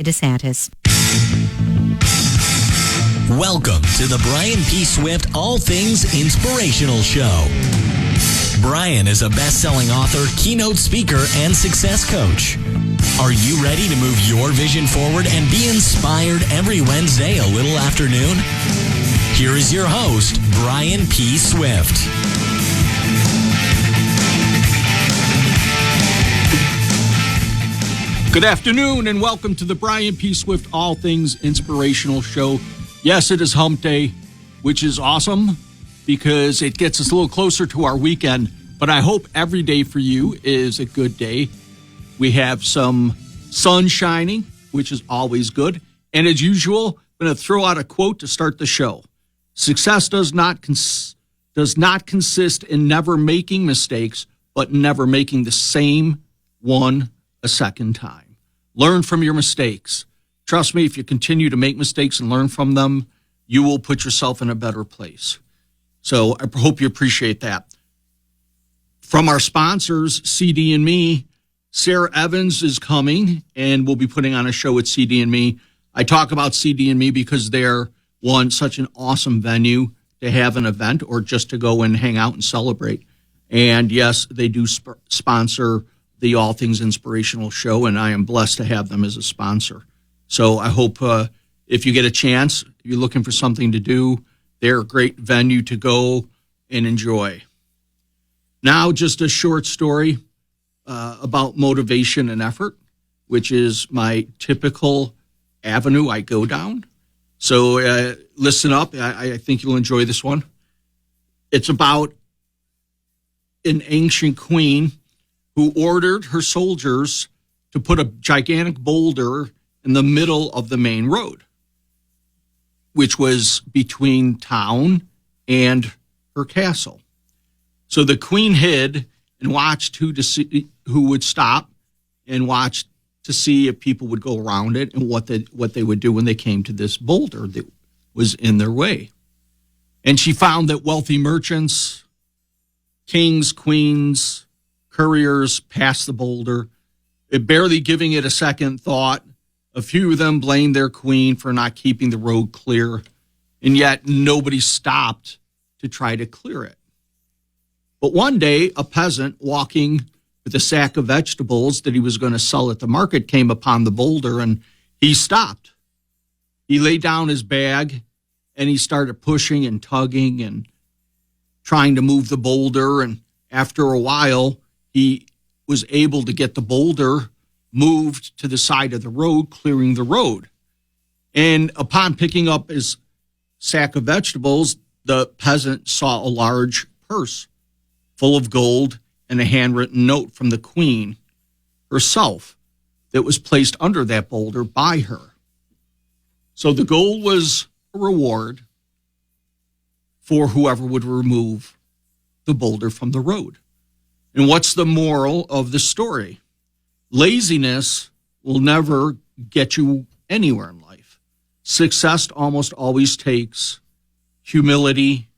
DeSantis. Welcome to the Brian P. Swift All Things Inspirational Show. Brian is a best-selling author, keynote speaker, and success coach. Are you ready to move your vision forward and be inspired every Wednesday a little after noon? Here is your host, Brian P. Swift. Good afternoon and welcome to the Brian P. Swift All Things Inspirational Show. Yes, it is Hump Day, which is awesome because it gets us a little closer to our weekend, but I hope every day for you is a good day. We have some sun shining, which is always good. And as usual, I'm going to throw out a quote to start the show. Success does not consist in never making mistakes, but never making the same one a second time. Learn from your mistakes. Trust me, if you continue to make mistakes and learn from them, you will put yourself in a better place. So I hope you appreciate that. From our sponsors, CD and Me, Sarah Evans is coming and we'll be putting on a show at CD and Me. I talk about CD and Me because they're such an awesome venue to have an event or just to go and hang out and celebrate. And yes, they do sponsor the All Things Inspirational Show, and I am blessed to have them as a sponsor. So I hope if you get a chance, if you're looking for something to do, they're a great venue to go and enjoy. Now, just a short story about motivation and effort, which is my typical avenue I go down. So listen up. I think you'll enjoy this one. It's about an ancient queen who ordered her soldiers to put a gigantic boulder in the middle of the main road, which was between town and her castle. So the queen hid and watched who would stop and watched to see if people would go around it and what they would do when they came to this boulder that was in their way. And she found that wealthy merchants, kings, queens, couriers passed the boulder, barely giving it a second thought. A few of them blamed their queen for not keeping the road clear, and yet nobody stopped to try to clear it. But one day, a peasant walking with a sack of vegetables that he was going to sell at the market came upon the boulder, and he stopped. He laid down his bag, and he started pushing and tugging and trying to move the boulder, and after a while, he was able to get the boulder moved to the side of the road, clearing the road. And upon picking up his sack of vegetables, the peasant saw a large purse full of gold and a handwritten note from the queen herself that was placed under that boulder by her. So the gold was a reward for whoever would remove the boulder from the road. And what's the moral of the story? Laziness will never get you anywhere in life. Success almost always takes humility,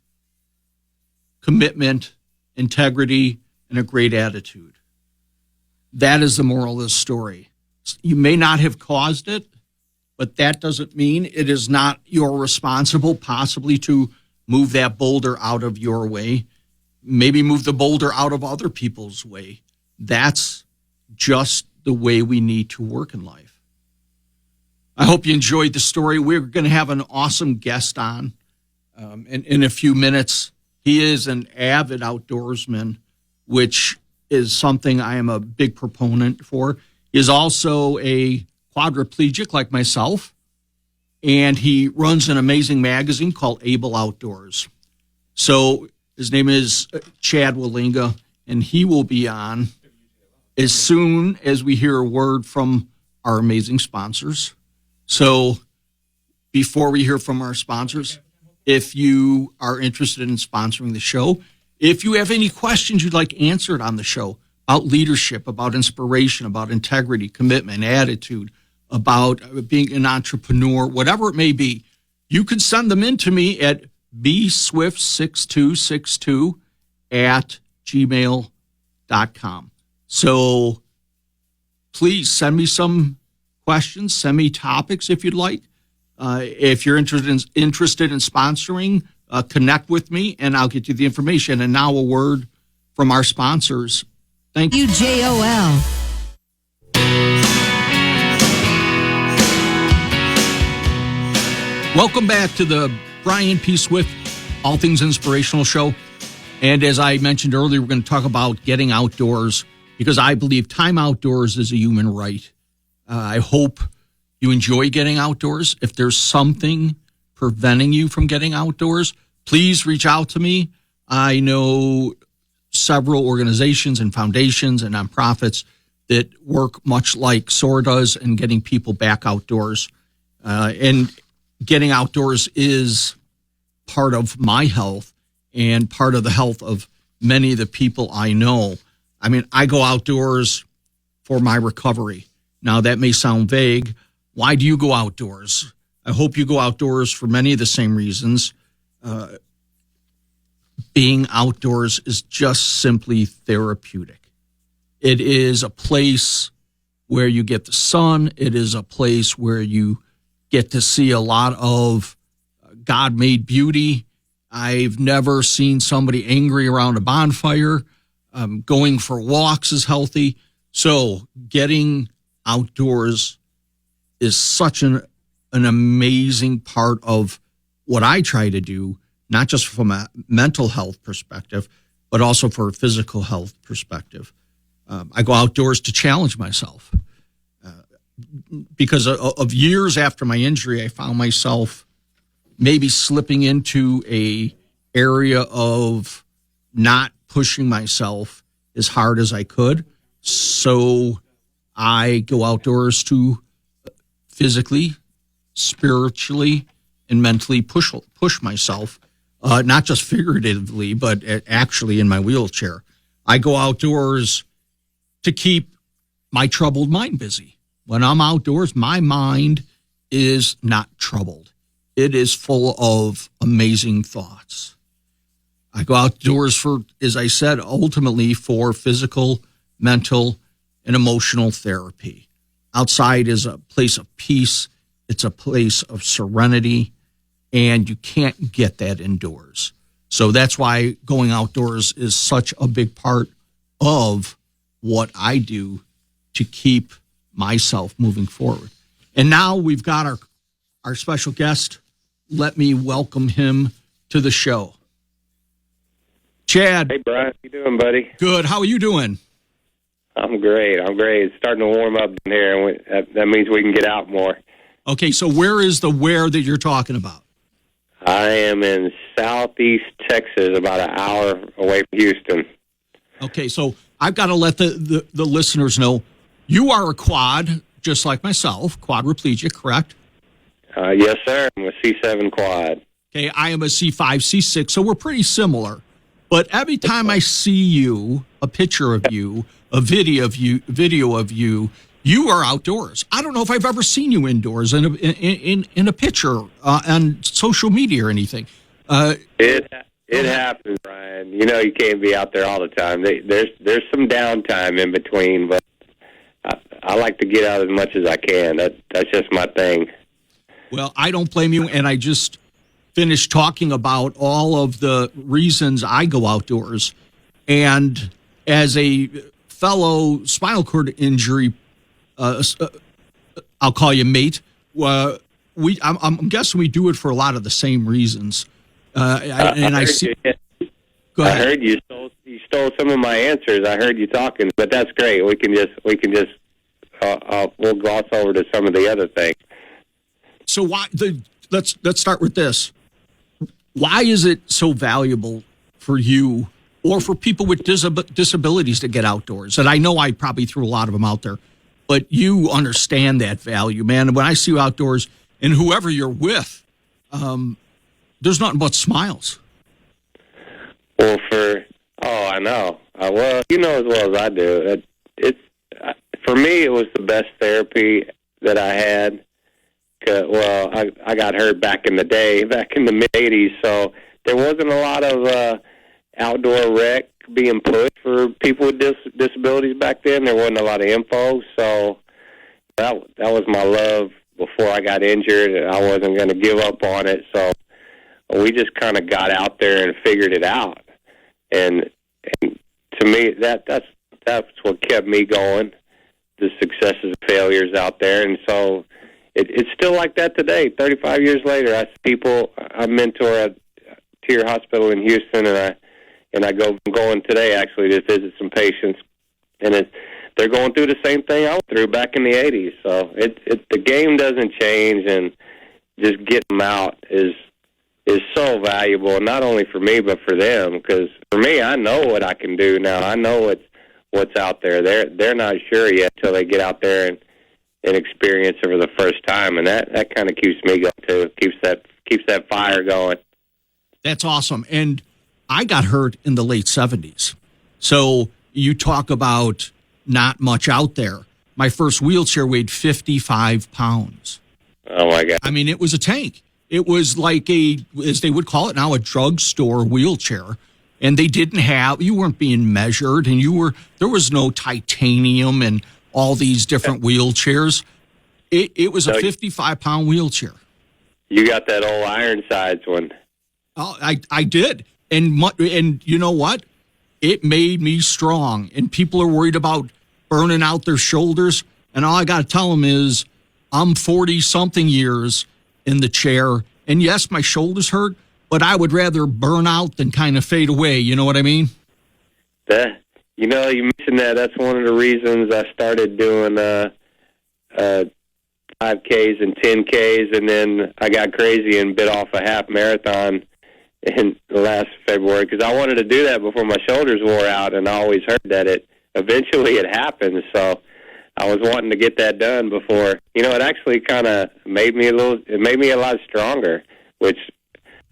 commitment, integrity, and a great attitude. That is the moral of the story. You may not have caused it, but that doesn't mean it is not your responsible possibly to move that boulder out of your way. Maybe move the boulder out of other people's way. That's just the way we need to work in life. I hope you enjoyed the story. We're going to have an awesome guest on in a few minutes. He is an avid outdoorsman, which is something I am a big proponent for. He is also a quadriplegic like myself, and he runs an amazing magazine called Able Outdoors. So his name is Chad Wallinga, and he will be on as soon as we hear a word from our amazing sponsors. So before we hear from our sponsors, if you are interested in sponsoring the show, if you have any questions you'd like answered on the show about leadership, about inspiration, about integrity, commitment, attitude, about being an entrepreneur, whatever it may be, you can send them in to me at bswift6262@gmail.com. So please send me some questions. Send me topics if you'd like. If you're interested in sponsoring, connect with me, and I'll get you the information. And now a word from our sponsors. Thank you. UJOL. Welcome back to the Brian P. Swift All Things Inspirational Show. And as I mentioned earlier, we're going to talk about getting outdoors because I believe time outdoors is a human right. I hope you enjoy getting outdoors. If there's something preventing you from getting outdoors, please reach out to me. I know several organizations and foundations and nonprofits that work much like SOAR does in getting people back outdoors. And getting outdoors is part of my health and part of the health of many of the people I know. I mean, I go outdoors for my recovery. Now, that may sound vague. Why do you go outdoors? I hope you go outdoors for many of the same reasons. Being outdoors is just simply therapeutic. It is a place where you get the sun. It is a place where you get to see a lot of God-made beauty. I've never seen somebody angry around a bonfire. Going for walks is healthy. So getting outdoors is such an amazing part of what I try to do, not just from a mental health perspective, but also for a physical health perspective. I go outdoors to challenge myself. Because of years after my injury, I found myself maybe slipping into a area of not pushing myself as hard as I could. So I go outdoors to physically, spiritually, and mentally push myself, not just figuratively, but actually in my wheelchair. I go outdoors to keep my troubled mind busy. When I'm outdoors, my mind is not troubled. It is full of amazing thoughts. I go outdoors for, as I said, ultimately for physical, mental, and emotional therapy. Outside is a place of peace. It's a place of serenity, and you can't get that indoors. So that's why going outdoors is such a big part of what I do to keep myself moving forward. And now we've got our special guest. Let me welcome him to the show. Chad. Hey, Brian. How you doing, buddy? Good. How are you doing? I'm great. It's starting to warm up in here, and that means we can get out more. Okay, so where is the where that you're talking about? I am in southeast Texas, about an hour away from Houston. Okay, so I've got to let the listeners know you are a quad, just like myself, quadriplegic, correct? Yes, sir. I'm a C7 quad. Okay, I am a C5, C6, so we're pretty similar. But every time I see you, a picture of you, a video of you, you are outdoors. I don't know if I've ever seen you indoors in a picture on social media or anything. It happens, Brian. You know you can't be out there all the time. There's some downtime in between, but I like to get out as much as I can. That's just my thing. Well, I don't blame you, and I just finished talking about all of the reasons I go outdoors. And as a fellow spinal cord injury, I'll call you mate, I'm guessing we do it for a lot of the same reasons. I see. Go ahead. I heard you stole some of my answers. I heard you talking, but that's great. We can just we'll gloss over to some of the other things. So let's start with this. Why is it so valuable for you or for people with disabilities to get outdoors? And I know I probably threw a lot of them out there, but you understand that value, man. And when I see you outdoors and whoever you're with, there's nothing but smiles. Well, I know. Well, you know as well as I do. For me, it was the best therapy that I had. I got hurt back in the day, back in the mid-'80s, so there wasn't a lot of outdoor rec being pushed for people with disabilities back then. There wasn't a lot of info, so that was my love before I got injured, and I wasn't going to give up on it. So we just kind of got out there and figured it out. And to me, that's what kept me going, the successes and failures out there. And so it's still like that today, 35 years later. I see people, I mentor at Tier Hospital in Houston, and I'm going today actually to visit some patients, and they're going through the same thing I went through back in the 80s. So the game doesn't change, and just getting them out is so valuable, not only for me but for them. Because for me, I know what I can do now. I know what's out there. They're not sure yet till they get out there and experience it for the first time, and that kind of keeps me going too. Keeps that fire going. That's awesome. And I got hurt in the late 70s. So you talk about not much out there. My first wheelchair weighed 55 pounds. Oh, my God. I mean, it was a tank. It was like as they would call it now, a drugstore wheelchair. And they didn't have, you weren't being measured, and there was no titanium and all these different wheelchairs. It was a 55-pound wheelchair. You got that old Ironsides one. Oh, I did. And you know what? It made me strong. And people are worried about burning out their shoulders. And all I got to tell them is I'm 40-something years in the chair. And yes, my shoulders hurt, but I would rather burn out than kind of fade away. You know what I mean? You mentioned that. That's one of the reasons I started doing 5Ks and 10Ks. And then I got crazy and bit off a half marathon in the last February, because I wanted to do that before my shoulders wore out, and I always heard that eventually it happens. So I was wanting to get that done before. It actually kind of made me a lot stronger, which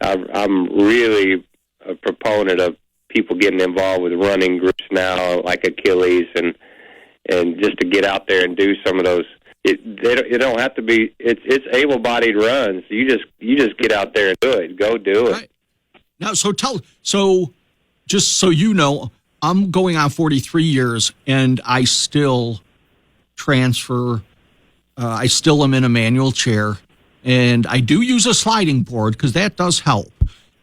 I'm really a proponent of people getting involved with running groups now, like Achilles, and just to get out there and do some of those. It don't have to be. It's able-bodied runs. You just get out there and do it. Go do it. Right. Now, just so you know, I'm going on 43 years, and I still transfer. I still am in a manual chair, and I do use a sliding board because that does help.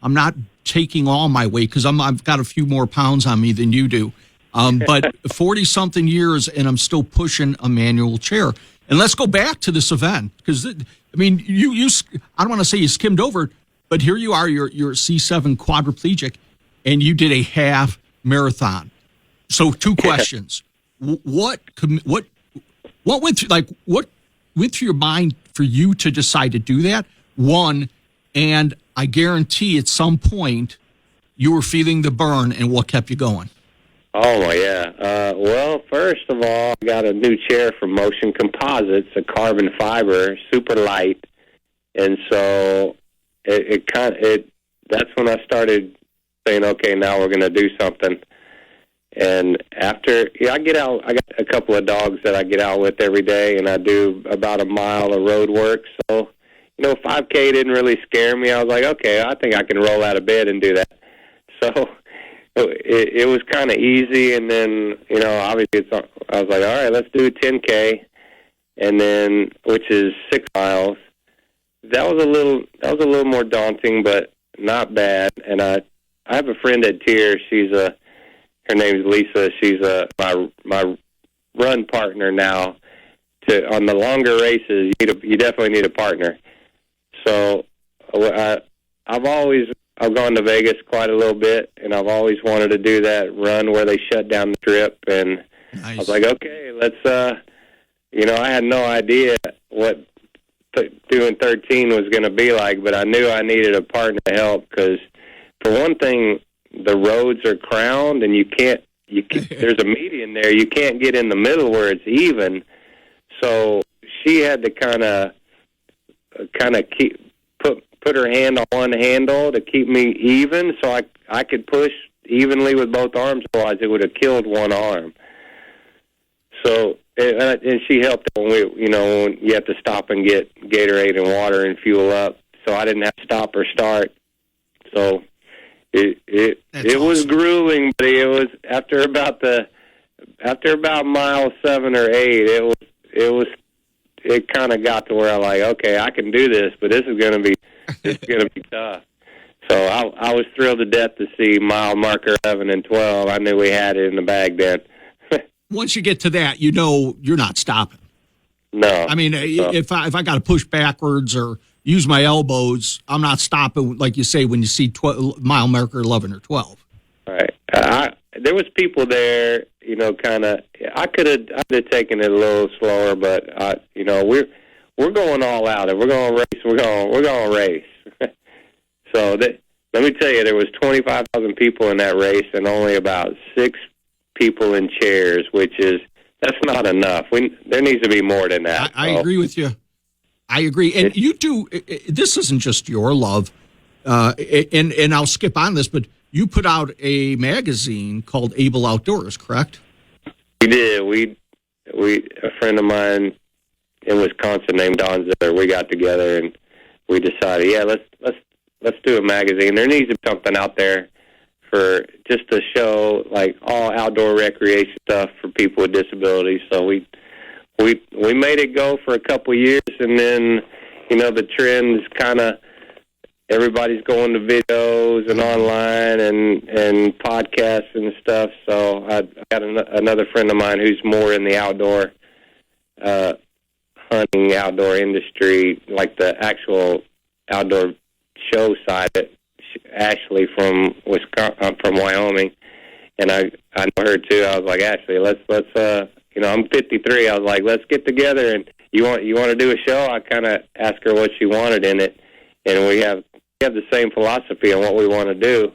I'm not taking all my weight because I've got a few more pounds on me than you do. But 40-something years, and I'm still pushing a manual chair. And let's go back to this event, because, I mean, you I don't want to say you skimmed over it, but here you are, you're C7 quadriplegic, and you did a half marathon. So 2 questions. What went through your mind for you to decide to do that? One, and I guarantee at some point you were feeling the burn, and what kept you going? Oh, yeah. Well, first of all, I got a new chair from Motion Composites, a carbon fiber, super light. And so that's when I started saying, okay, now we're going to do something. And after, I get out, I got a couple of dogs that I get out with every day, and I do about a mile of road work. So, 5K didn't really scare me. I was like, okay, I think I can roll out of bed and do that. So it was kind of easy. And then, obviously I was like, all right, let's do 10K, and then, which is 6 miles. That was a little more daunting, but not bad. And I have a friend at Tier. Her name's Lisa. She's my run partner now. On the longer races, you definitely need a partner. So I've gone to Vegas quite a little bit, and I've always wanted to do that run where they shut down the strip. And nice. I was like, okay, let's. I had no idea what doing 13 was going to be like, but I knew I needed a partner to help, because for one thing, the roads are crowned, and you can't there's a median there. You can't get in the middle where it's even. So she had to kind of put her hand on one handle to keep me even, so I could push evenly with both arms. Otherwise, it would have killed one arm. So, and she helped when when you have to stop and get Gatorade and water and fuel up. So I didn't have to stop or start. So it was grueling, but it was after about mile 7 or 8, it was it kind of got to where I like, okay, I can do this, but this is going to be tough. So I was thrilled to death to see mile marker 11 and 12. I knew we had it in the bag then. Once you get to that, you know you're not stopping. No. I mean, if I got to push backwards or use my elbows, I'm not stopping, like you say, when you see mile marker 11 or 12. Right. There was people there, you know, kind of. I could have taken it a little slower, but you know, we're going all out. If we're going to race, we're going to race. So let me tell you, there was 25,000 people in that race, and only about 6 people in chairs, that's not enough. There needs to be more than that. I agree with you. I agree, and you do. This isn't just your love, and I'll skip on this, but you put out a magazine called Able Outdoors, correct? We did. We a friend of mine in Wisconsin named Don Ziller, we got together and we decided, let's do a magazine. There needs to be something out there for just to show like all outdoor recreation stuff for people with disabilities. So we made it go for a couple years, and then, you know, the trends kind of, everybody's going to videos and online and podcasts and stuff. So I got another friend of mine who's more in the outdoor hunting, outdoor industry, like the actual outdoor show side of it, Ashley from Wisconsin, from Wyoming, and I know her too. I was like, Ashley, let's you know, I'm 53. I was like, let's get together, and you want to do a show? I kind of asked her what she wanted in it, and we have the same philosophy on what we want to do.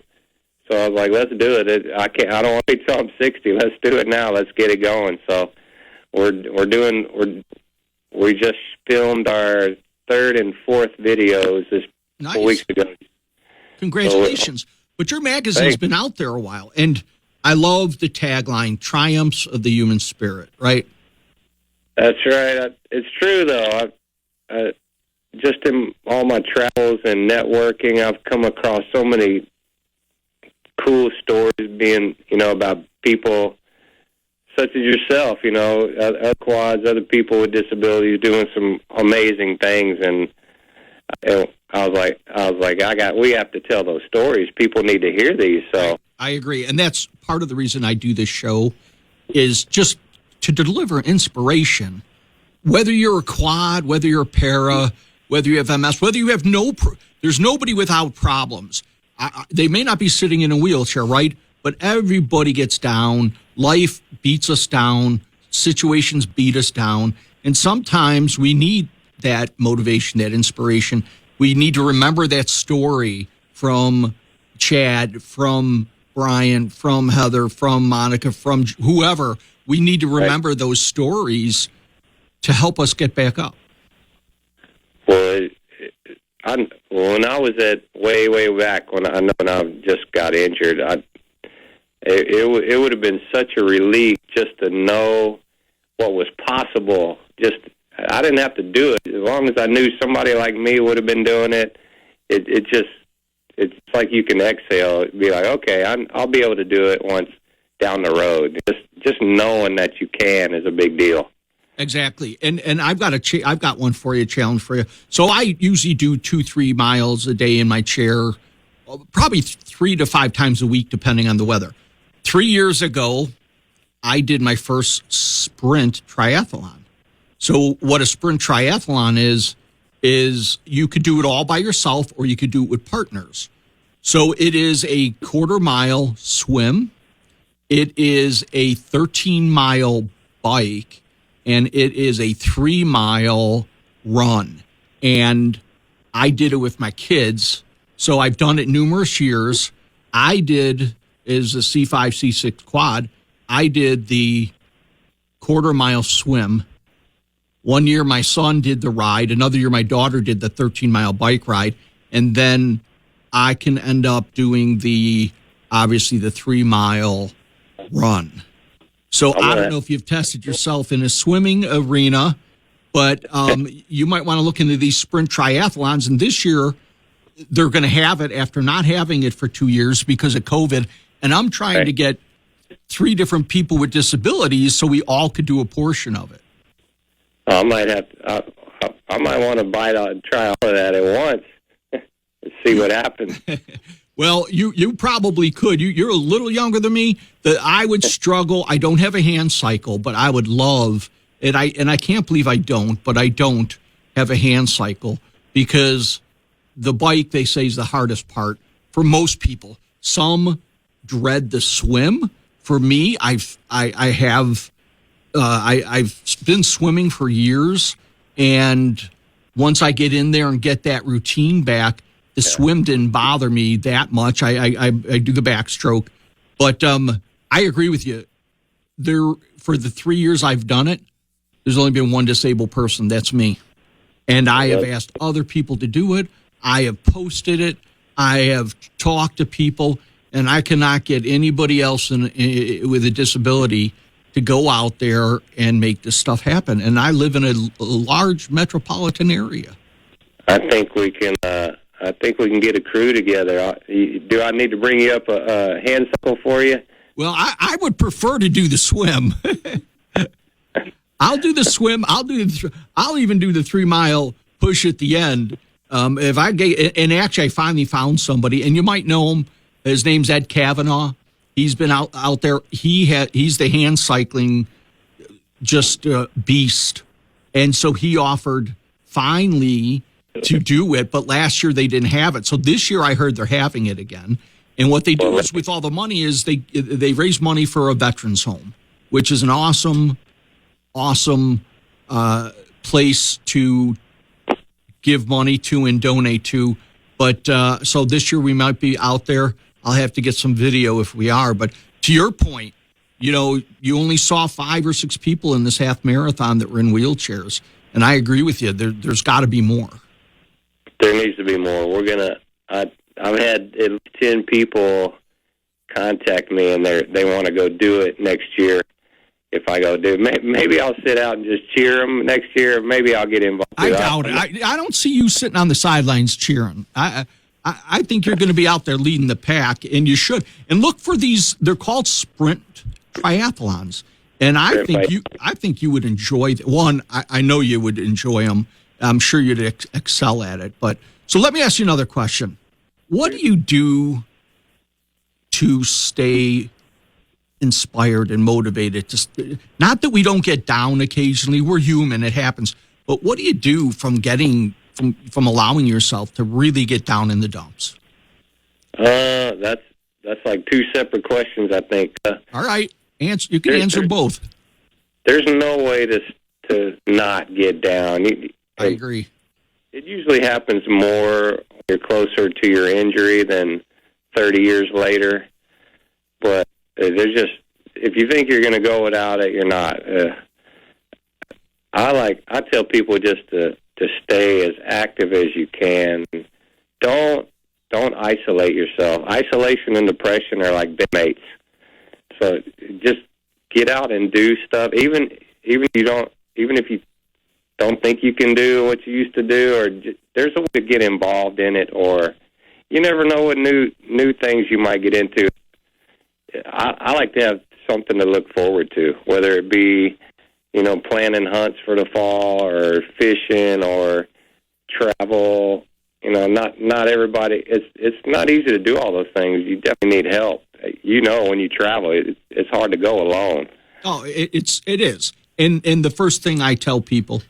So I was like, let's do it. I don't want to wait till I'm 60. Let's do it now. Let's get it going. So we just filmed our 3rd and 4th videos this couple weeks ago. Congratulations. But your magazine's been out there a while, and I love the tagline, Triumphs of the Human Spirit, right? That's right. It's true, though. Just in all my travels and networking, I've come across so many cool stories being, you know, about people such as yourself, you know, other quads, other people with disabilities doing some amazing things. And I was like, we have to tell those stories. People need to hear these. So I agree. And that's part of the reason I do this show, is just to deliver inspiration. Whether you're a quad, whether you're a para, whether you have MS, whether you have there's nobody without problems. They may not be sitting in a wheelchair, right? But everybody gets down. Life beats us down. Situations beat us down. And sometimes we need that motivation, that inspiration. We need to remember that story from Chad, from Brian, from Heather, from Monica, from whoever. We need to remember those stories to help us get back up. Well, when I was at way back, when I just got injured, it would have been such a relief just to know what was possible. I didn't have to do it. As long as I knew somebody like me would have been doing it, it's like you can exhale. Be like, okay, I'll be able to do it once down the road. Just knowing that you can is a big deal. Exactly. And I've got one for you, a challenge for you. So I usually do 2-3 miles a day in my chair, probably 3 to 5 times a week, depending on the weather. 3 years ago, I did my first sprint triathlon. So what a sprint triathlon is you could do it all by yourself, or you could do it with partners. So it is a 1/4 mile swim. It is a 13-mile bike, and it is a 3-mile run. And I did it with my kids. So I've done it numerous years. I did, is a C5, C6 quad. I did the 1/4 mile swim. One year my son did the ride. Another year my daughter did the 13-mile bike ride. And then I can end up doing obviously the 3-mile run. So I don't know if you've tested yourself in a swimming arena, but you might want to look into these sprint triathlons. And this year they're going to have it after not having it for 2 years because of COVID. And I'm trying to get 3 different people with disabilities so we all could do a portion of it. I might have to, I might want to try all of that at once and see what happens. Well, you probably could. You're a little younger than me. I would struggle. I don't have a hand cycle, but I would love it. I can't believe I don't, but I don't have a hand cycle because the bike, they say, is the hardest part for most people. Some dread the swim. For me, I've been swimming for years, and once I get in there and get that routine back, the swim didn't bother me that much. I do the backstroke, but I agree with you. For the 3 years I've done it, there's only been one disabled person. That's me, and I have asked other people to do it. I have posted it. I have talked to people, and I cannot get anybody else with a disability to go out there and make this stuff happen. And I live in a large metropolitan area. I think we can. I think we can get a crew together. Do I need to bring you up a hand cycle for you? Well, I would prefer to do the swim. I'll do the swim. I'll even do the 3 mile push at the end. If I get, and actually, I finally found somebody, and you might know him. His name's Ed Kavanaugh. He's been out there. He's the hand cycling beast, and so he offered finally to do it. But last year they didn't have it, so this year I heard they're having it again. And what they do is, with all the money, is they raise money for a veterans home, which is an awesome place to give money to and donate to. But so this year we might be out there. I'll have to get some video if we are. But to your point, you only saw 5 or 6 people in this half marathon that were in wheelchairs. And I agree with you. There's got to be more. There needs to be more. I've had at least 10 people contact me, and they want to go do it next year. If I go do it, maybe I'll sit out and just cheer them next year. Maybe I'll get involved. I doubt it. I don't see you sitting on the sidelines cheering. I think you're going to be out there leading the pack, and you should. And look for these. They're called sprint triathlons, and I think you would enjoy one. I know you would enjoy them. I'm sure you'd excel at it. But so let me ask you another question. What do you do to stay inspired and motivated? Not that we don't get down occasionally. We're human. It happens. But what do you do from allowing yourself to really get down in the dumps? That's like 2 separate questions, I think. All right. You can answer both. There's no way to not get down. I agree. It usually happens more when you're closer to your injury than 30 years later. But there's just, if you think you're going to go without it, you're not. I tell people just to stay as active as you can. Don't isolate yourself. Isolation and depression are like big mates. So just get out and do stuff. Even if you don't think you can do what you used to do, or there's a way to get involved in it, or you never know what new things you might get into. I like to have something to look forward to, whether it be, planning hunts for the fall, or fishing, or travel. Not everybody. It's not easy to do all those things. You definitely need help. When you travel, it's hard to go alone. Oh, it is. And the first thing I tell people,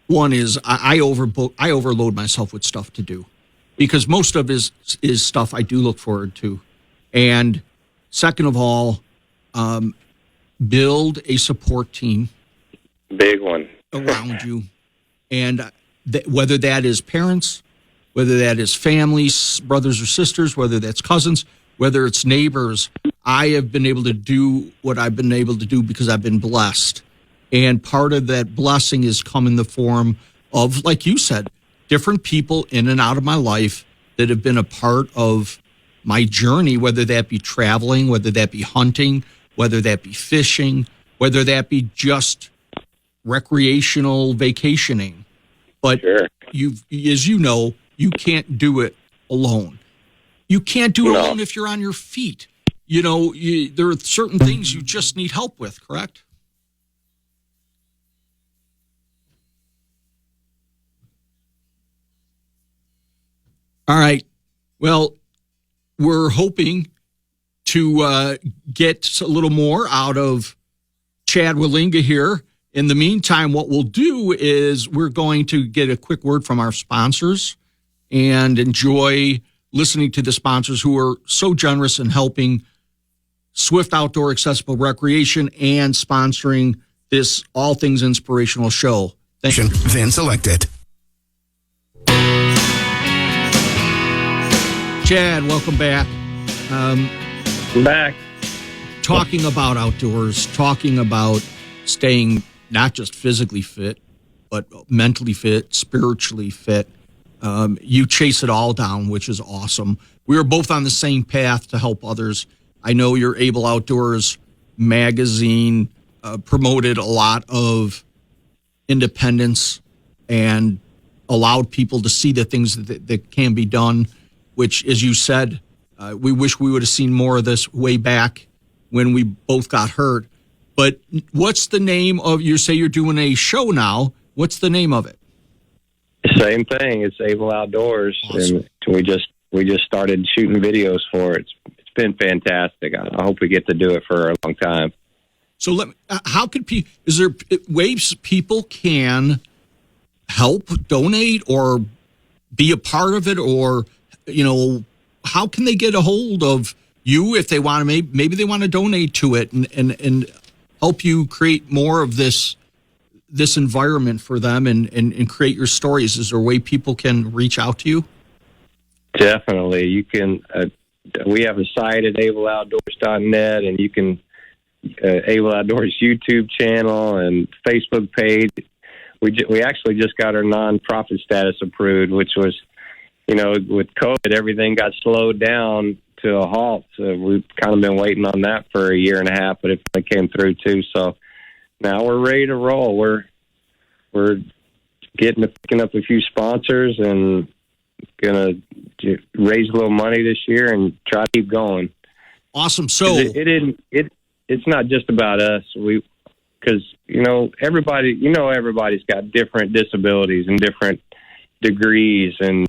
one is I overload myself with stuff to do, because most of it is stuff I do look forward to. And second of all, build a support team. Big one. Around you. And whether that is parents, whether that is families, brothers or sisters, whether that's cousins, whether it's neighbors, I have been able to do what I've been able to do because I've been blessed. And part of that blessing has come in the form of, like you said, different people in and out of my life that have been a part of my journey, whether that be traveling, whether that be hunting, whether that be fishing, whether that be just recreational vacationing. But sure. As you know, you can't do it alone. You can't do it alone if you're on your feet. There are certain things you just need help with, correct? All right. Well, we're hoping to get a little more out of Chad Willinga here. In the meantime, what we'll do is we're going to get a quick word from our sponsors and enjoy listening to the sponsors who are so generous in helping Swift Outdoor Accessible Recreation and sponsoring this All Things Inspirational show. Thank you. Then select it. Chad, welcome back. I'm back. Talking about outdoors, talking about staying not just physically fit, but mentally fit, spiritually fit. You chase it all down, which is awesome. We are both on the same path to help others. I know your Able Outdoors magazine promoted a lot of independence and allowed people to see the things that can be done, which, as you said, we wish we would have seen more of this way back when we both got hurt. But what's the name of, you say you're doing a show now. What's the name of it? Same thing. It's Able Outdoors. Awesome. And we just started shooting videos for it. It's been fantastic. I hope we get to do it for a long time. So how could people, is there ways people can help, donate, or be a part of it, or, how can they get a hold of you if they want to, maybe they want to donate to it and help you create more of this environment for them and create your stories? Is there a way people can reach out to you? Definitely. You can, we have a site at ableoutdoors.net, and you can, Able Outdoors YouTube channel and Facebook page. We actually just got our nonprofit status approved, which was, with COVID, everything got slowed down to a halt. So we've kind of been waiting on that for a year and a half, but it came through too. So now we're ready to roll. We're picking up a few sponsors and gonna raise a little money this year and try to keep going. Awesome. So it's not just about us. Because everybody's got different disabilities and different degrees and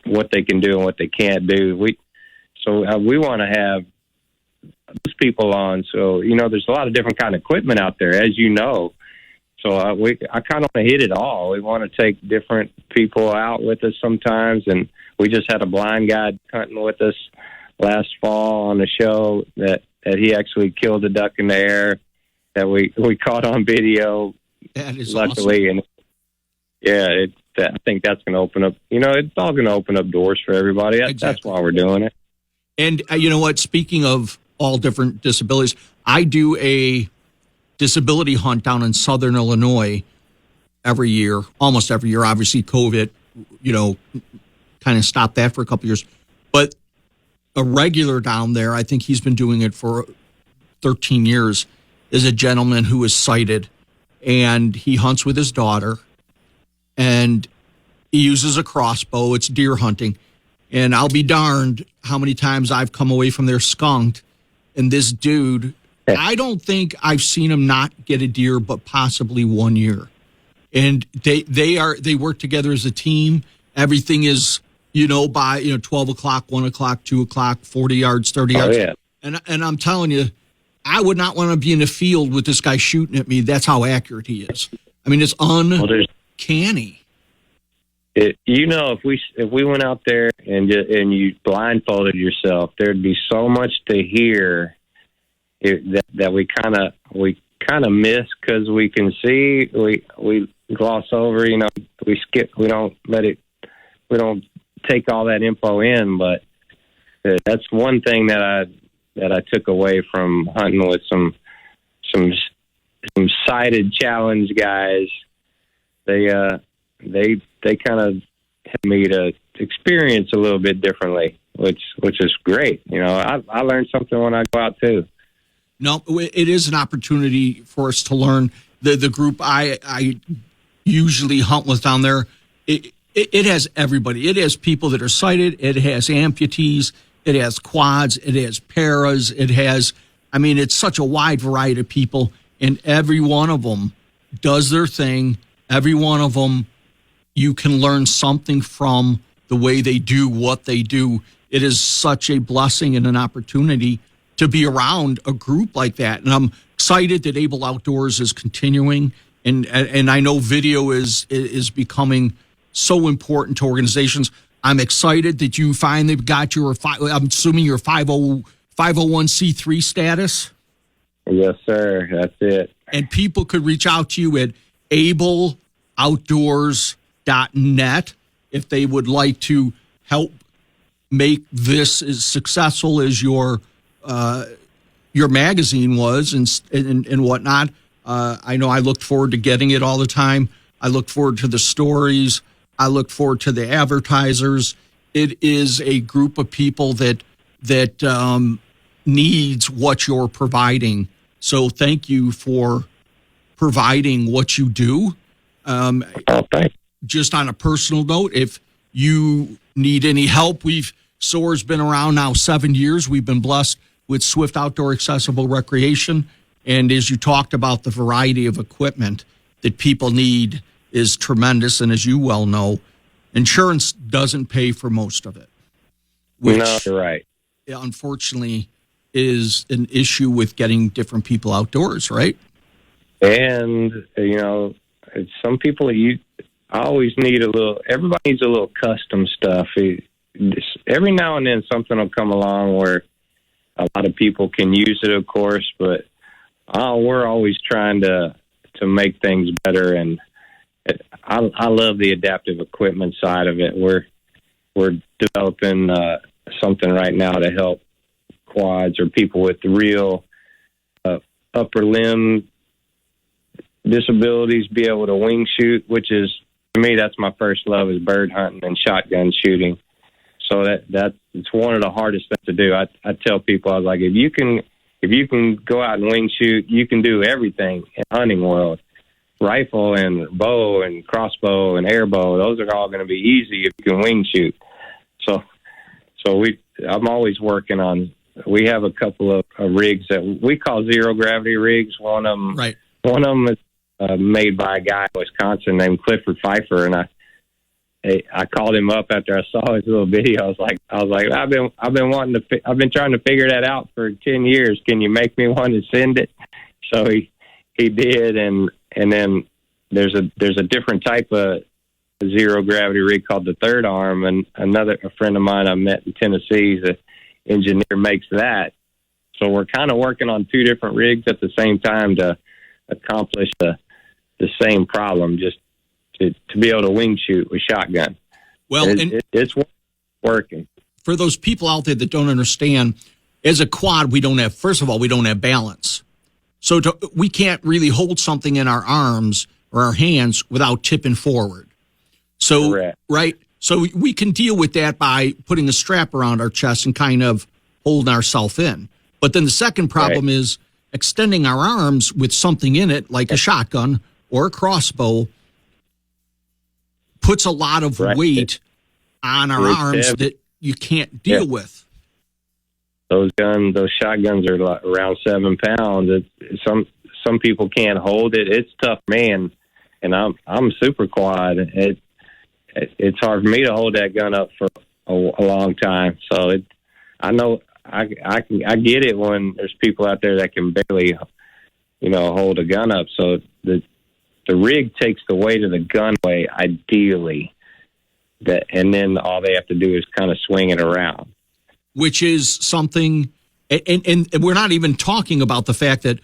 what they can do and what they can't do. We want to have those people on. So there's a lot of different kind of equipment out there, as you know. So I kind of want to hit it all. We want to take different people out with us sometimes, and we just had a blind guy hunting with us last fall on the show that he actually killed a duck in the air that we caught on video. That is luckily, awesome. And I think that's going to open up. It's all going to open up doors for everybody. Exactly. That's why we're doing it. And you know what? Speaking of all different disabilities, I do a disability hunt down in Southern Illinois every year, almost every year. Obviously, COVID, kind of stopped that for a couple of years. But a regular down there, I think he's been doing it for 13 years, is a gentleman who is sighted, and he hunts with his daughter, and he uses a crossbow. It's deer hunting. And I'll be darned how many times I've come away from there skunked. And this dude, I don't think I've seen him not get a deer, but possibly 1 year. And they work together as a team. Everything is, by 12 o'clock, 1 o'clock, 2 o'clock, 40 yards, 30 yards. Yeah. And I'm telling you, I would not want to be in the field with this guy shooting at me. That's how accurate he is. I mean, it's uncanny. If we went out there and you blindfolded yourself, there'd be so much to hear that we kind of miss because we can see. We gloss over. We skip. We don't take all that info in. But that's one thing that I took away from hunting with some sighted challenge guys. They kind of helped me to experience a little bit differently, which is great. I learned something when I go out too. No, it is an opportunity for us to learn. The group I usually hunt with down there, it has everybody. It has people that are sighted. It has amputees. It has quads. It has paras. It's such a wide variety of people, and every one of them does their thing. Every one of them you can learn something from the way they do what they do. It is such a blessing and an opportunity to be around a group like that. And I'm excited that Able Outdoors is continuing. And I know video is becoming so important to organizations. I'm excited that you finally got your, I'm assuming your 501c3 status. Yes, sir. That's it. And people could reach out to you at ableoutdoors.net if they would like to help make this as successful as your magazine was and whatnot. I know I look forward to getting it all the time. I look forward to the stories. I look forward to the advertisers. It is a group of people that needs what you're providing. So thank you for providing what you do. Just on a personal note, if you need any help, SOAR's been around now 7 years. We've been blessed with Swift Outdoor Accessible Recreation. And as you talked about, the variety of equipment that people need is tremendous. And as you well know, insurance doesn't pay for most of it. Which, no, you're right. Unfortunately, is an issue with getting different people outdoors, right? And, some people, I always need everybody needs a little custom stuff. Every now and then something will come along where a lot of people can use it, of course, but we're always trying to make things better. And I love the adaptive equipment side of it. We're developing something right now to help quads or people with real upper limb disabilities be able to wing shoot, which is, to me, that's my first love, is bird hunting and shotgun shooting. So that it's one of the hardest things to do. I tell people, I was like, if you can go out and wing shoot, you can do everything in hunting world. Rifle and bow and crossbow and airbow, those are all going to be easy if you can wing shoot. So I'm always working on. We have a couple of rigs that we call zero gravity rigs. One of them is made by a guy in Wisconsin named Clifford Pfeiffer, and I called him up after I saw his little video. I was like, I've been trying to figure that out for 10 years. Can you make me one and send it? So he did, and then there's a different type of zero gravity rig called the Third Arm, and a friend of mine I met in Tennessee, the engineer, makes that. So we're kind of working on two different rigs at the same time to accomplish the same problem, just to be able to wing shoot with shotgun. Well, it's working. For those people out there that don't understand, as a quad, we don't have balance. So we can't really hold something in our arms or our hands without tipping forward. So, correct. Right? So we can deal with that by putting a strap around our chest and kind of holding ourselves in. But then the second problem is extending our arms with something in it, like a shotgun or a crossbow, puts a lot of weight on our arms that you can't deal with. Those shotguns are around 7 pounds. Some people can't hold it. It's tough, man. And I'm super quad. It's hard for me to hold that gun up for a long time. So I know I get it when there's people out there that can barely, hold a gun up. So the rig takes the weight of the gun away, ideally. And then all they have to do is kind of swing it around. Which is something, and we're not even talking about the fact that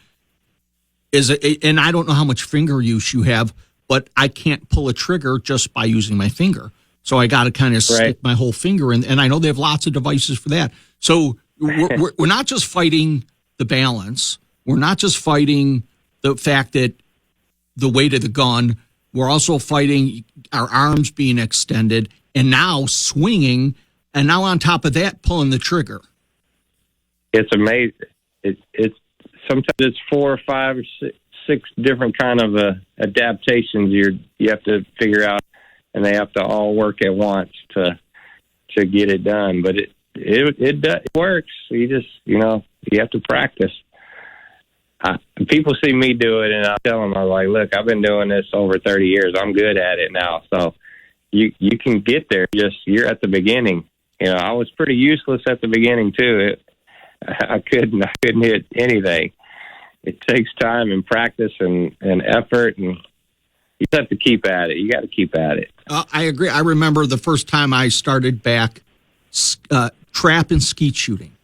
and I don't know how much finger use you have, but I can't pull a trigger just by using my finger. So I got to kind of stick my whole finger in, and I know they have lots of devices for that. So we're not just fighting the balance. We're not just fighting the fact that the weight of the gun. We're also fighting our arms being extended and now swinging, and now on top of that, pulling the trigger. It's amazing. It's sometimes it's 4 or 5 or 6 different kind of adaptations you have to figure out, and they have to all work at once to get it done. But it works. You just you have to practice. People see me do it, and I tell them, I'm like, look, I've been doing this over 30 years. I'm good at it now. So you can get there. Just you're at the beginning. I was pretty useless at the beginning too. I couldn't hit anything. It takes time and practice and effort, and you have to keep at it. You got to keep at it. I agree. I remember the first time I started back trap and skeet shooting,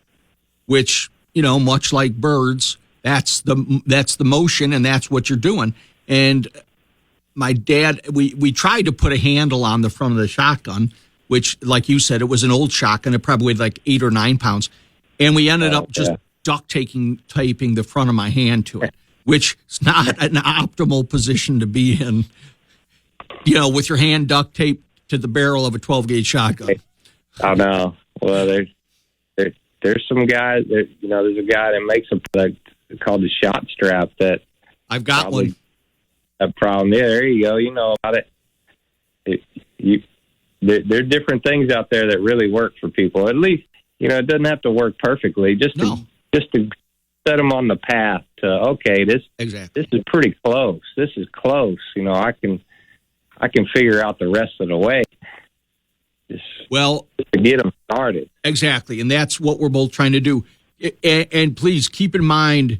which, much like birds, that's the motion, and that's what you're doing. And my dad, we tried to put a handle on the front of the shotgun, which, like you said, it was an old shotgun. It probably weighed like 8 or 9 pounds. And we ended up just duct taping the front of my hand to it, which is not an optimal position to be in, with your hand duct taped to the barrel of a 12-gauge shotgun. I know. Well, there's some guys that, there's a guy that makes a product called the shot strap that I've got one. A problem. Yeah, there you go. You know about it. There are different things out there that really work for people. At least, it doesn't have to work perfectly. Just to set them on the path to, okay, this is pretty close. This is close. I can figure out the rest of the way. Just to get them started. Exactly, and that's what we're both trying to do. And please keep in mind,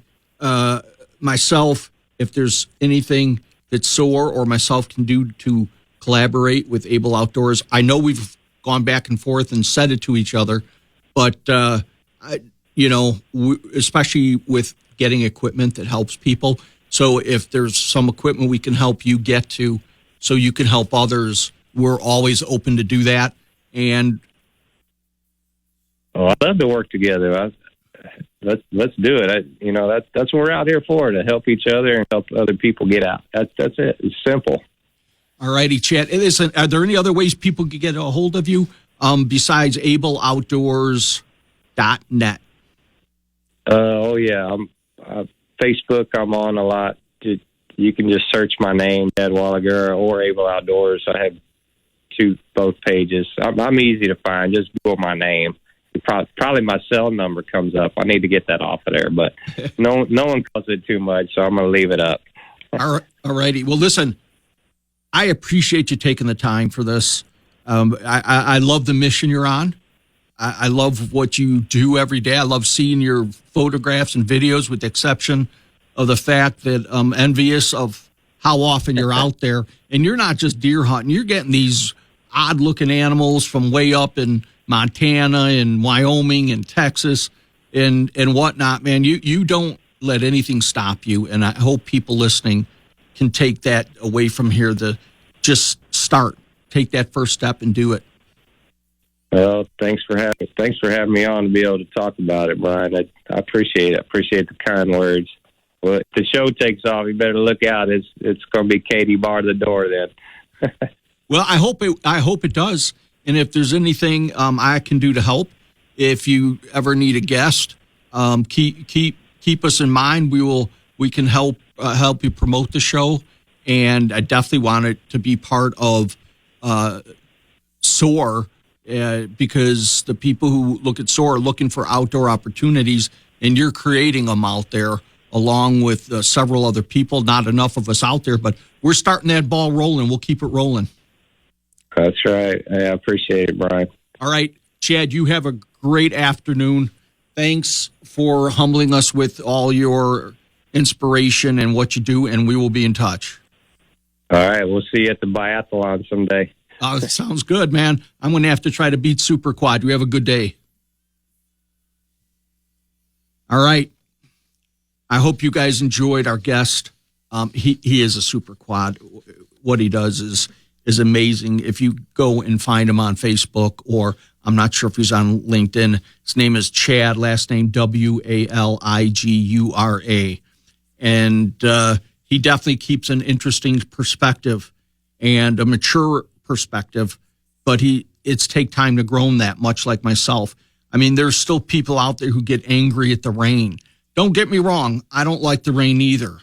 myself, if there's anything that SOAR or myself can do to collaborate with Able Outdoors. I know we've gone back and forth and said it to each other, but, especially with getting equipment that helps people. So if there's some equipment we can help you get to so you can help others, we're always open to do that. And I'd love to work together. Let's do it. That's what we're out here for, to help each other and help other people get out. That's it. It's simple. All righty, Chad. Listen, are there any other ways people could get a hold of you besides ableoutdoors.net? Yeah. Facebook, I'm on a lot. You can just search my name, Chad Walliger, or Able Outdoors. I have both pages. I'm easy to find. Just Google my name. Probably my cell number comes up. I need to get that off of there, but no one calls it too much, so I'm going to leave it up. All righty. Well, listen, I appreciate you taking the time for this. I love the mission you're on. I love what you do every day. I love seeing your photographs and videos, with the exception of the fact that I'm envious of how often you're out there. And you're not just deer hunting. You're getting these odd-looking animals from way up in Montana and Wyoming and Texas and whatnot, man. You don't let anything stop you. And I hope people listening can take that away from here, to just take that first step and do it. Well, thanks for having me on to be able to talk about it, Brian. I appreciate it. I appreciate the kind words. Well, if the show takes off, you better look out. It's going to be Katie bar the door then. Well, I hope it does. And if there's anything I can do to help, if you ever need a guest, keep us in mind. We can help you promote the show. And I definitely want it to be part of SOAR, because the people who look at SOAR are looking for outdoor opportunities, and you're creating them out there along with several other people. Not enough of us out there, but we're starting that ball rolling. We'll keep it rolling. That's right. I appreciate it, Brian. All right, Chad, you have a great afternoon. Thanks for humbling us with all your inspiration and what you do, and we will be in touch. All right, we'll see you at the biathlon someday. Sounds good, man. I'm going to have to try to beat Super Quad. You have a good day. All right. I hope you guys enjoyed our guest. He is a Super Quad. What he does is amazing. If you go and find him on Facebook, or I'm not sure if he's on LinkedIn, his name is Chad, last name Waligura. And he definitely keeps an interesting perspective and a mature perspective, but it's take time to grow that, much like myself. I mean, there's still people out there who get angry at the rain. Don't get me wrong. I don't like the rain either,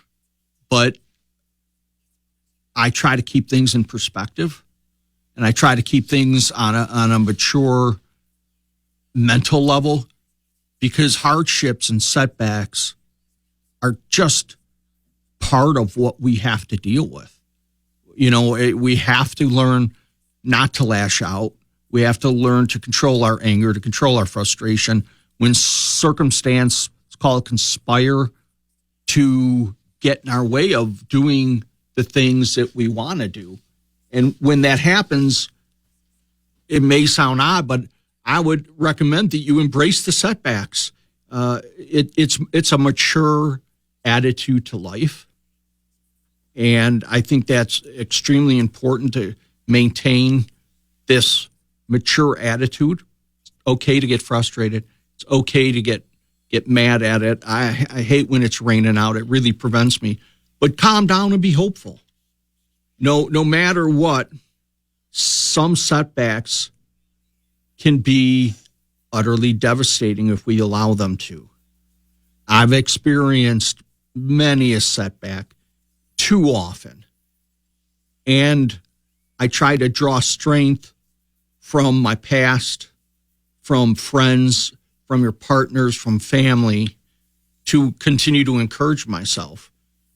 but I try to keep things in perspective, and I try to keep things on a mature mental level, because hardships and setbacks are just part of what we have to deal with. We have to learn not to lash out. We have to learn to control our anger, to control our frustration. When circumstance, let's call it conspire, to get in our way of doing the things that we want to do. And when that happens, it may sound odd, but I would recommend that you embrace the setbacks. It's a mature attitude to life. And I think that's extremely important to maintain this mature attitude. It's okay to get frustrated. It's okay to get mad at it. I hate when it's raining out. It really prevents me. But calm down and be hopeful. No matter what, some setbacks can be utterly devastating if we allow them to. I've experienced many a setback too often. And I try to draw strength from my past, from friends, from your partners, from family, to continue to encourage myself.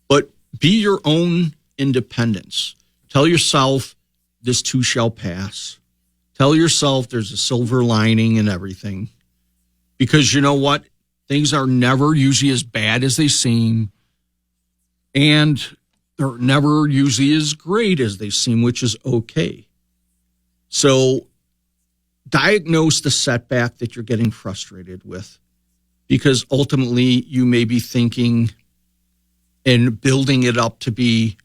But be your own independence. Tell yourself this too shall pass. Tell yourself there's a silver lining in everything. Because you know what? Things are never usually as bad as they seem. And they're never usually as great as they seem, which is okay. So diagnose the setback that you're getting frustrated with, because ultimately you may be thinking and building it up to be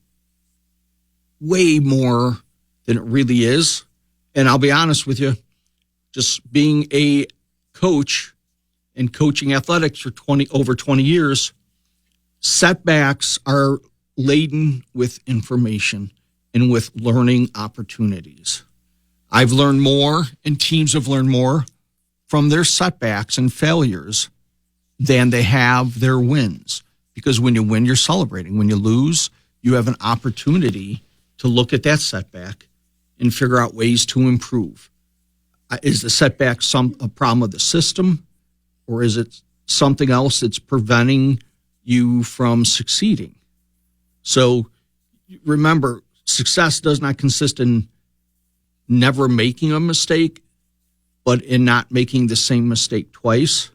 way more than it really is. And I'll be honest with you, just being a coach and coaching athletics for over 20 years, setbacks are laden with information and with learning opportunities. I've learned more, and teams have learned more from their setbacks and failures than they have their wins. Because when you win, you're celebrating. When you lose, you have an opportunity to look at that setback and figure out ways to improve. Is the setback a problem of the system, or is it something else that's preventing you from succeeding? So remember, success does not consist in never making a mistake, but in not making the same mistake twice.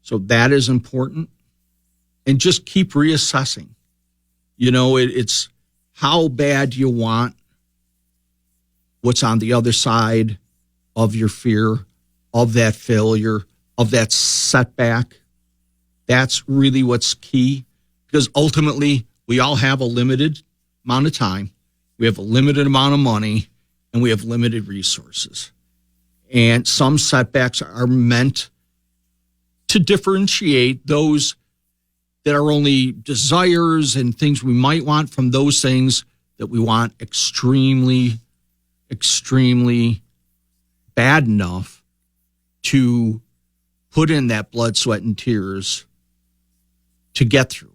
So that is important. And just keep reassessing. You know, it's how bad do you want what's on the other side of your fear, of that failure, of that setback. That's really what's key, because ultimately we all have a limited amount of time. We have a limited amount of money, and we have limited resources. And some setbacks are meant to differentiate those that are only desires and things we might want from those things that we want extremely, extremely bad enough to put in that blood, sweat, and tears to get through.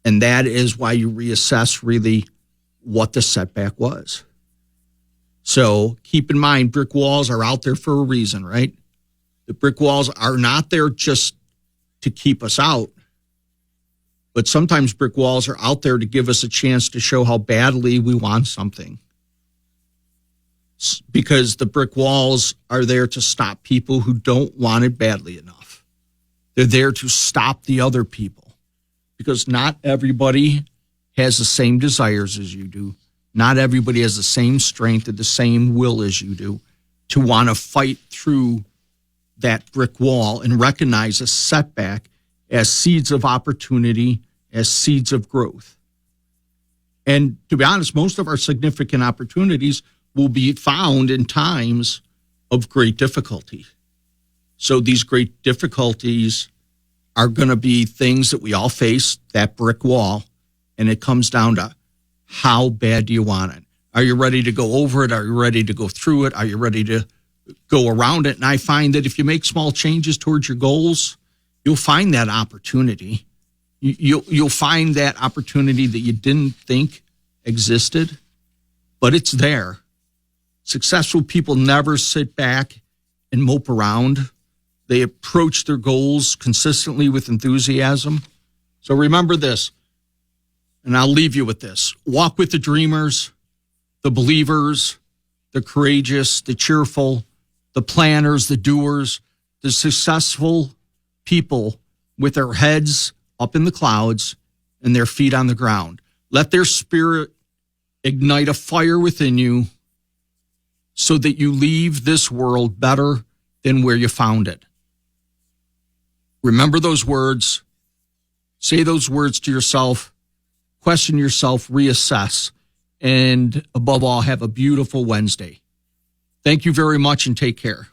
And that is why you reassess really what the setback was. So keep in mind, brick walls are out there for a reason, right? The brick walls are not there just to keep us out, but sometimes brick walls are out there to give us a chance to show how badly we want something. Because the brick walls are there to stop people who don't want it badly enough. They're there to stop the other people, because not everybody has the same desires as you do. Not everybody has the same strength or the same will as you do to want to fight through that brick wall and recognize a setback as seeds of opportunity, as seeds of growth. And to be honest, most of our significant opportunities will be found in times of great difficulty. So these great difficulties are going to be things that we all face, that brick wall, and it comes down to how bad do you want it? Are you ready to go over it? Are you ready to go through it? Are you ready to go around it? And I find that if you make small changes towards your goals, you'll find that opportunity. You'll find that opportunity that you didn't think existed, but it's there. Successful people never sit back and mope around. They approach their goals consistently with enthusiasm. So remember this, and I'll leave you with this. Walk with the dreamers, the believers, the courageous, the cheerful, the planners, the doers, the successful people with their heads up in the clouds and their feet on the ground. Let their spirit ignite a fire within you so that you leave this world better than where you found it. Remember those words. Say those words to yourself. Question yourself, reassess, and above all, have a beautiful Wednesday. Thank you very much and take care.